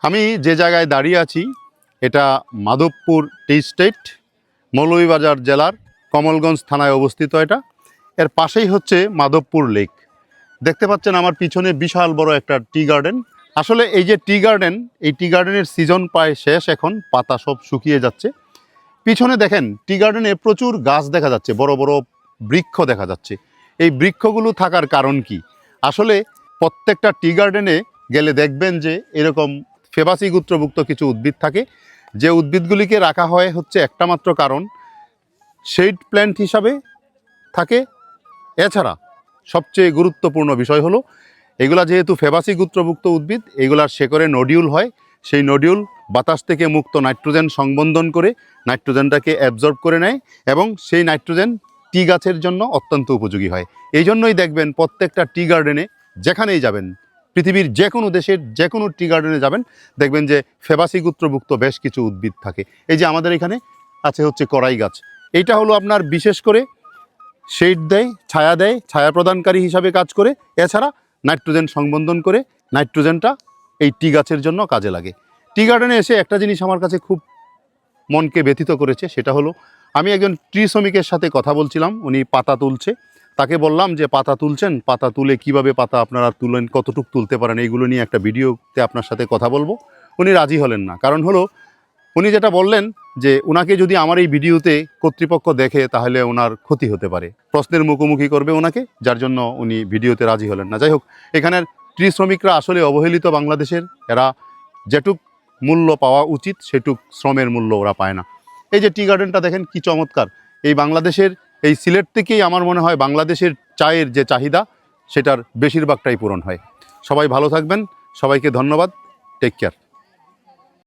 আমি যে জায়গায় দাঁড়িয়ে আছি এটা মাধবপুর টি স্টেট, মৌলভীবাজার জেলার কমলগঞ্জ থানায় অবস্থিত। এর পাশেই হচ্ছে মাধবপুর লেক। দেখতে পাচ্ছেন আমার পিছনে বিশাল বড় একটা টি গার্ডেন। আসলে এই যে টি গার্ডেন, এই টি গার্ডেনের সিজন প্রায় শেষ, এখন পাতা সব শুকিয়ে যাচ্ছে। পিছনে দেখেন টি গার্ডেনে প্রচুর গাছ দেখা যাচ্ছে, বড় বড় বৃক্ষ দেখা যাচ্ছে। এই বৃক্ষগুলো থাকার কারণ কি? আসলে প্রত্যেকটা টি গার্ডেনে গেলে দেখবেন যে এরকম ফেবাসি গোত্রভুক্ত কিছু উদ্ভিদ থাকে, যে উদ্ভিদগুলিকে রাখা হয় হচ্ছে একটা মাত্র কারণ, শেড প্ল্যান্ট হিসাবে থাকে। এছাড়া সবচেয়ে গুরুত্বপূর্ণ বিষয় হলো এগুলা যেহেতু ফেবাসি গোত্রভুক্ত উদ্ভিদ, এগুলার শেকড়ে নডিউল হয়। সেই নডিউল বাতাস থেকে মুক্ত নাইট্রোজেন সংবন্ধন করে নাইট্রোজেনটাকে অ্যাবজর্ব করে নেয় এবং সেই নাইট্রোজেন টি গাছের জন্য অত্যন্ত উপযোগী হয়। এই জন্যই দেখবেন প্রত্যেকটা টি গার্ডেনে যেখানেই যাবেন, পৃথিবীর যে কোনো দেশের যে কোনো টি গার্ডেনে যাবেন, দেখবেন যে ফেবাসি গোত্রভুক্ত বেশ কিছু উদ্ভিদ থাকে। এই যে আমাদের এখানে আছে হচ্ছে কড়াই গাছ। এইটা হলো আপনার বিশেষ করে শেড দেয়, ছায়া প্রদানকারী হিসাবে কাজ করে। এছাড়া নাইট্রোজেন সংবন্ধন করে, নাইট্রোজেনটা এই টি গাছের জন্য কাজে লাগে। টি গার্ডেনে এসে একটা জিনিস আমার কাছে খুব মনকে ব্যথিত করেছে, সেটা হলো আমি একজন ট্রি শ্রমিকের সাথে কথা বলছিলাম। উনি পাতা তুলছে। তাকে বললাম যে পাতা তুলছেন, পাতা তুলে কিভাবে পাতা আপনারা তুলেন, কতটুকু তুলতে পারেন, এইগুলো নিয়ে একটা ভিডিওতে আপনার সাথে কথা বলবো। উনি রাজি হলেন না। কারণ হলো উনি যেটা বললেন যে ওনাকে যদি আমার এই ভিডিওতে কর্তৃপক্ষ দেখে তাহলে ওনার ক্ষতি হতে পারে, প্রশ্নের মুখোমুখি করবে ওনাকে, যার জন্য উনি ভিডিওতে রাজি হলেন না। যাই হোক, এখানের ট্রি শ্রমিকরা আসলে অবহেলিত বাংলাদেশের। এরা যেটুক মূল্য পাওয়া উচিত সেটুক শ্রমের মূল্য ওরা পায় না। এই যে টি গার্ডেনটা দেখেন কি চমৎকার। এই বাংলাদেশের এই সিলেট থেকেই আমার মনে হয় বাংলাদেশের চায়ের যে চাহিদা সেটার বেশিরভাগটাই পূরণ হয়। সবাই ভালো থাকবেন, সবাইকে ধন্যবাদ, টেক কেয়ার।